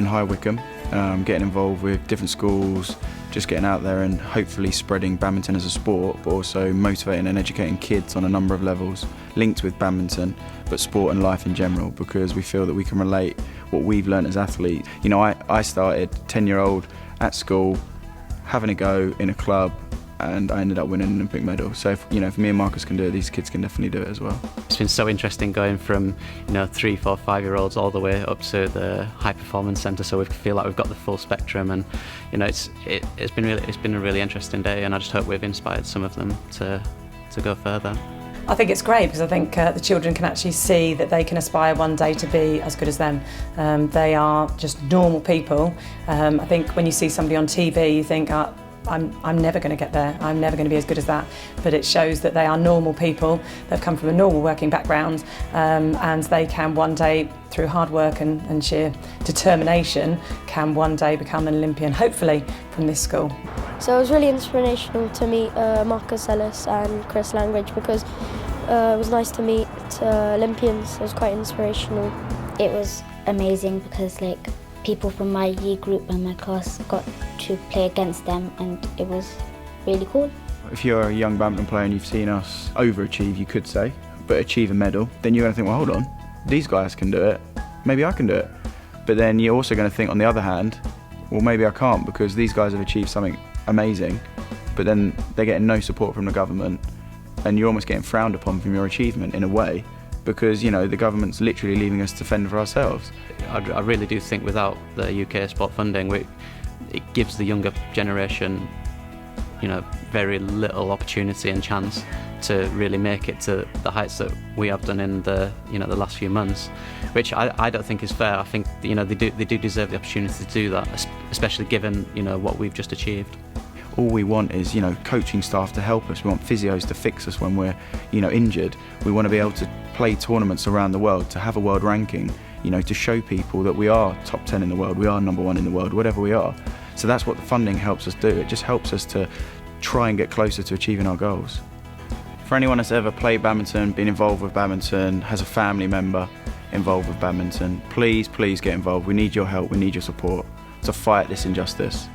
in High Wycombe, getting involved with different schools, just getting out there and hopefully spreading badminton as a sport, but also motivating and educating kids on a number of levels linked with badminton, but sport and life in general, because we feel that we can relate what we've learned as athletes. You know, I started 10-year-old at school, having a go in a club, and I ended up winning an Olympic medal. So if me and Marcus can do it, these kids can definitely do it as well. It's been so interesting going from 3, 4, 5-year-olds all the way up to the high performance centre. So we feel like we've got the full spectrum, and it's been a really interesting day, and I just hope we've inspired some of them to go further. I think it's great because I think the children can actually see that they can aspire one day to be as good as them. They are just normal people. I think when you see somebody on TV, you think, I'm never going to get there, I'm never going to be as good as that. But it shows that they are normal people, they've come from a normal working background, and they can one day, through hard work and sheer determination, can one day become an Olympian, hopefully from this school. So it was really inspirational to meet Marcus Ellis and Chris Langridge, because it was nice to meet Olympians. It was quite inspirational. It was amazing because people from my year group and my class got to play against them, and it was really cool. If you're a young badminton player and you've seen us overachieve, you could say, but achieve a medal, then you're going to think, well, hold on, these guys can do it, maybe I can do it. But then you're also going to think, on the other hand, well, maybe I can't, because these guys have achieved something amazing, but then they're getting no support from the government, and you're almost getting frowned upon from your achievement in a way, because the government's literally leaving us to fend for ourselves. I really do think without the UK sport funding, it gives the younger generation very little opportunity and chance to really make it to the heights that we have done in the the last few months, which I don't think is fair. I think they do deserve the opportunity to do that, especially given what we've just achieved. All we want is coaching staff to help us. We want physios to fix us when we're injured. We want to be able to play tournaments around the world, to have a world ranking, to show people that we are top 10 in the world, we are number 1 in the world, whatever we are. So that's what the funding helps us do. It just helps us to try and get closer to achieving our goals. For anyone that's ever played badminton, been involved with badminton, has a family member involved with badminton, please get involved. We need your help, we need your support to fight this injustice.